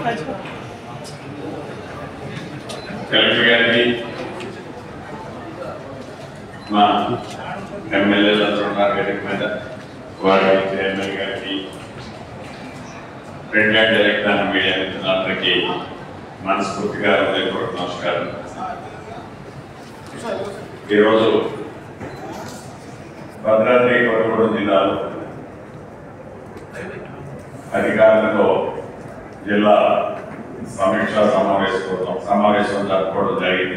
Collector గారికి మా ఎమ్మెల్యేలందరూ ఉన్నారు వేదిక మీద, వారికి ఎమ్మెల్యే గారికి, ప్రింట్ అండ్ ఎలక్ట్రానిక్ మీడియా మిత్రులందరికీ మనస్ఫూర్తిగా హృదయపూర్వక నమస్కారం. ఈరోజు భద్రాద్రి కొత్తగూడెం జిల్లాలో అధికారులతో జిల్లా సమీక్షా సమావేశం జరుపుకోవడం జరిగింది.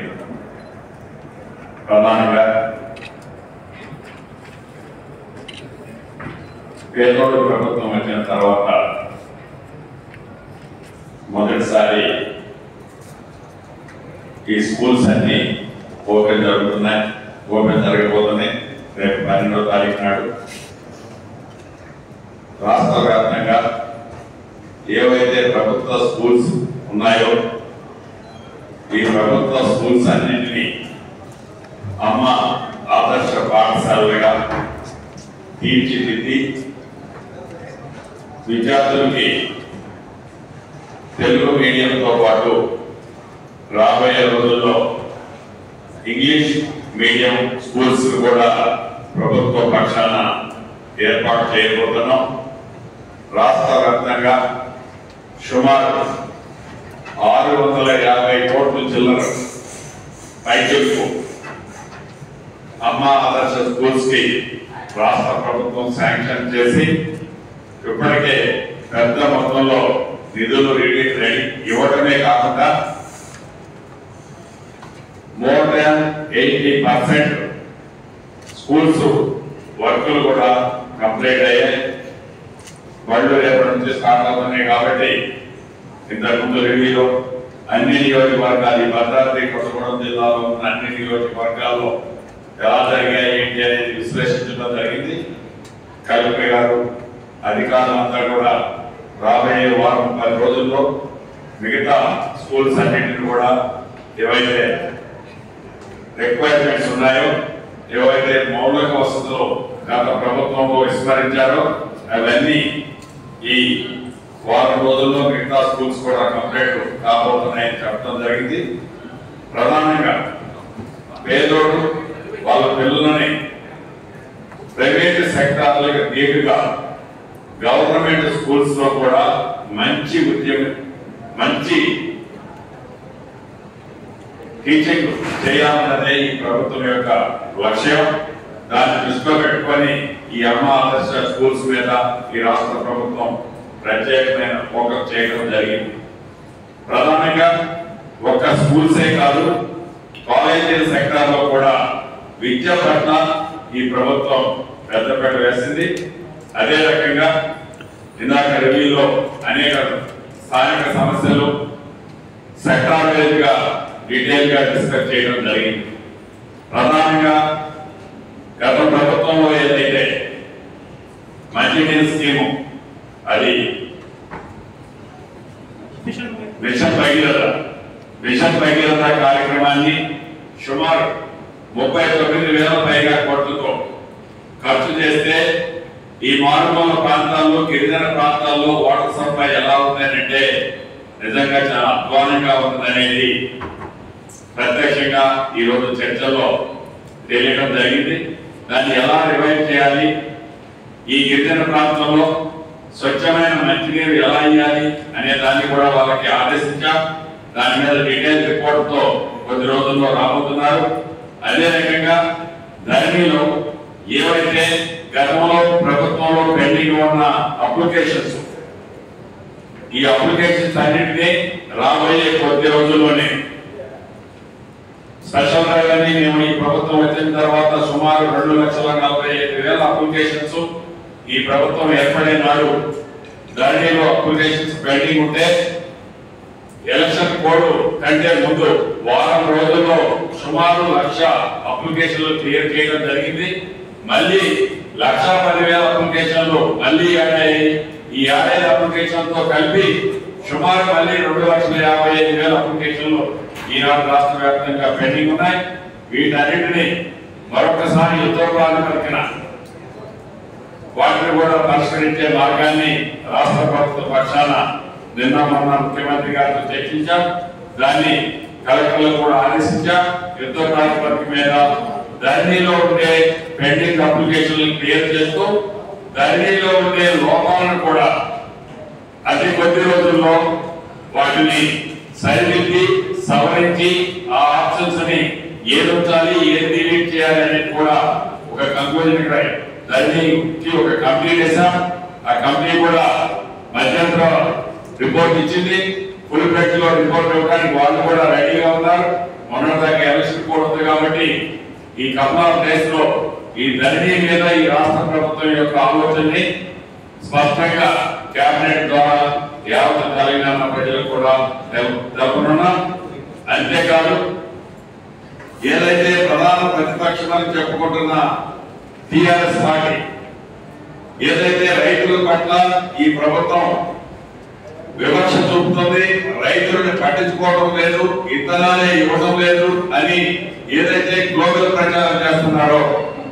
ప్రధానంగా పేదోడు ప్రభుత్వం వచ్చిన తర్వాత మొదటిసారి ఈ స్కూల్స్ అన్ని ఓపెన్ జరగబోతున్నాయి. రేపు 12వ తారీఖు నాడు రాష్ట్ర వ్యాప్తంగా ఏవైతే ప్రభుత్వ స్కూల్స్ ఉన్నాయో ఈ ప్రభుత్వ స్కూల్స్ అన్నింటినీ అమ్మ ఆదర్శ పాఠశాలలుగా తీర్చిదిద్ది విద్యార్థులకి తెలుగు మీడియంతో పాటు రాబోయే రోజుల్లో ఇంగ్లీష్ మీడియం స్కూల్స్ కూడా ప్రభుత్వ పక్షాన ఏర్పాటు చేయబోతున్నాం. రాష్ట్ర వ్యాప్తంగా సుమారు 650 కోట్ల చిల్లర పైచలకు అమ్మ ఆదర్శ స్కూల్స్ కి రాష్ట్ర ప్రభుత్వం శాంక్షన్ చేసి ఇప్పటికే పెద్ద మొత్తంలో నిధులు రెడీ ఇవ్వడమే కాకుండా మోర్ దాన్ 80% స్కూల్స్ వర్కులు కూడా కంప్లీట్ అయ్యాయి. బళ్ళు రేపటి నుంచి స్టార్ట్ అవుతున్నాయి కాబట్టి ఇంతకుముందు రివ్యూలో అన్ని నియోజకవర్గాలు భద్రాద్రి కొత్తగూడెం జిల్లాలో ఉన్న అన్ని నియోజకవర్గాల్లో ఎలా జరిగాయి ఏంటి అనేది విశ్లేషించడం జరిగింది. కలెక్టర్ గారు అధికారులంతా కూడా రాబోయే వారం 10 రోజుల్లో మిగతా స్కూల్స్ అన్నింటినీ కూడా ఏవైతే రిక్వైర్మెంట్స్ ఉన్నాయో, ఏవైతే మౌలిక వసతులు గత ప్రభుత్వంలో విస్మరించారో అవన్నీ ఈ వారం రోజుల్లో మిగతా స్కూల్స్ కూడా కంప్లీట్ కాబోతున్నాయని చెప్పడం జరిగింది. ప్రధానంగా పేదోడు వాళ్ళ పిల్లలని ప్రైవేట్ సెక్టార్లకు దీటుగా గవర్నమెంట్ స్కూల్స్ లో కూడా మంచి టీచింగ్ చేయాలన్నదే ఈ ప్రభుత్వం యొక్క లక్ష్యం. దాన్ని దృష్టిలో పెట్టుకొని ఈ అమ్మ ఆదర్శ స్కూల్స్ మీద ఈ రాష్ట్ర ప్రభుత్వం ప్రత్యేకమైన ఫోకస్ చేయడం జరిగింది. ప్రధానంగా ఒక్క స్కూల్సే కాదు, కాలేజీల సెక్టార్ లో కూడా విద్య పట్ల ఈ ప్రభుత్వం పెద్దపీట వేసింది. అదే రకంగా ఇందాక రివ్యూలో అనేక స్థానిక సమస్యలు సెక్టార్ వైజ్ గా డీటెయిల్ గా డిస్కస్ చేయడం జరిగింది. ప్రధానంగా గత ప్రభుత్వంలో ఏదైతే మంచినీరు స్కీము అది మిషన్ భగీరథ కార్యక్రమాన్ని సుమారు 39,000 పైగా కోట్లతో ఖర్చు చేస్తే ఈ మారుమూల ప్రాంతాల్లో గిరిజన ప్రాంతాల్లో వాటర్ సప్లై ఎలా ఉందనంటే నిజంగా చాలా అధ్వానంగా ఉందనేది ప్రత్యక్షంగా ఈరోజు చర్చల్లో తెలియడం జరిగింది. దాన్ని ఎలా రివైవ్ చేయాలి, ఈ గిరిజన ప్రాంతంలో స్వచ్ఛమైన మంచినీరు ఎలా ఇవ్వాలి అనే దాన్ని కూడా వాళ్ళకి ఆదేశించాం. దాని మీద డీటెయిల్ రిపోర్ట్ తో కొద్ది రోజుల్లో రాబోతున్నారు. అదే రకంగా ధరణిలో ఏవైతే గతంలో ప్రభుత్వంలో పెండింగ్ ఉన్న అప్లికేషన్స్ ఈ అప్లికేషన్స్ అన్నింటినీ రాబోయే కొద్ది రోజుల్లోనే స్పెషల్ డ్రైవ్ అని మేము ఈ ప్రభుత్వం వచ్చిన తర్వాత సుమారు 2,45,000 అప్లికేషన్స్ ఈ ప్రభుత్వం ఏర్పడే నాడు ధరణిలో అప్లికేషన్స్ పెండింగ్ ఉంటే ఎలక్షన్ కోడ్ కంటే ముందు వారం రోజుల్లో సుమారు 1,00,000 అప్లికేషన్లు క్లియర్ చేయడం జరిగింది. మళ్ళీ 1,10,000 అప్లికేషన్లు మళ్ళీ ఈ 50,000 అప్లికేషన్ తో కలిపి సుమారు మళ్ళీ 2,55,000 అప్లికేషన్లు ఈనాడు రాష్ట్ర వ్యాప్తంగా పెండింగ్ ఉన్నాయి. వీటన్నింటినీ మరొకసారి యుద్ధ ప్రాతిపదికన వాటిని కూడా పరిష్కరించే మార్గాన్ని రాష్ట్ర ప్రభుత్వ పక్షాన నిన్న మొన్న ముఖ్యమంత్రి గారితో చర్చించాం. దాన్ని కలెక్టర్లకు కూడా ఆదేశించాం. యుద్ధ ప్రాతిపదిక మీద ధరణిలో ఉండే పెండింగ్ అప్లికేషన్లు క్లియర్ చేస్తూ ధరణిలో ఉండే లోపాలను కూడా అతి కొద్ది రోజుల్లో వాటిని సరిదిద్ది సవరించి ఆ ఆప్షన్స్ ని ఏది ఉంచాలి ఏది డిలీట్ చేయాలి అనేది కూడా ఒక కంక్లూజన్ ధరణికి ఒక కమిటీ వేసాం. ఆ కమిటీ కూడా మధ్యంతర రిపోర్ట్ ఇచ్చింది. ఫుల్ ఫ్లెడ్జ్ లో రిపోర్ట్ ఇవ్వడానికి వాళ్ళు కూడా రెడీగా ఉన్నారు. మొన్నటిదాకా ఎలక్షన్ కూడా ఉంది కాబట్టి ఈ కపుల్ ఆఫ్ డేస్ లో ఈ ధరణి మీద ఈ రాష్ట్ర ప్రభుత్వం యొక్క ఆలోచనని స్పష్టంగా కేబినెట్ ద్వారా యావత్ తెలంగాణ ప్రజలకు కూడా తెలుపునున్నాం. అంతేకాదు ఏదైతే ప్రధాన ప్రతిపక్షమని చెప్పుకుంటున్న టిఆర్ఎస్ పార్టీ ఏదైతే రైతుల పట్ల ఈ ప్రభుత్వం వివక్ష చూపుతుంది, రైతులను పట్టించుకోవడం లేదు, ఇత్తనాలే ఇవ్వడం లేదు అని ఏదైతే గ్లోబల్ ప్రచారం చేస్తున్నారో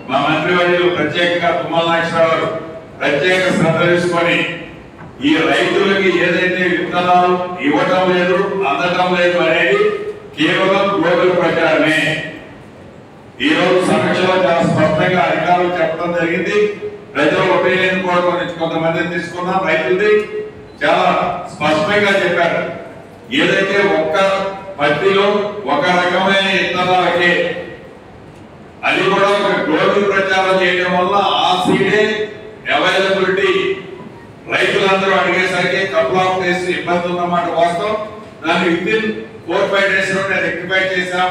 మా మంత్రివర్యులు ప్రత్యేకంగా తుమ్మల నాగేశ్వరరావు ప్రత్యేక శ్రద్ధ తీసుకొని ఈ రైతులకి ఏదైతే విత్తనాలు ఇవ్వటం లేదు అందటం లేదు అనేది కేవలం గ్లోబల్ ప్రచారమే. ఈ రోజు సమీక్షలో చాలా స్పష్టంగా అధికారులు చెప్పడం జరిగింది. ప్రజల ఒపీనియన్ కూడా కొంతమంది తీసుకున్నాం. రైతులది చాలా స్పష్టంగా చెప్పారు. ఏదైతే ఒక్క పత్తిలో ఒక రకమైన విత్తనాలకే అది కూడా ఒక గ్లోబల్ ప్రచారం చేయడం వల్ల ఆ సీడే అవైలబిలిటీ రైతులందరూ అడిగేసరికి కపుల్ ఆఫ్ డేస్ ఇబ్బంది ఉన్నమాట వాస్తవం. దాన్ని విత్ ఇన్ 4-5 days లో రెక్టిఫై చేశాం.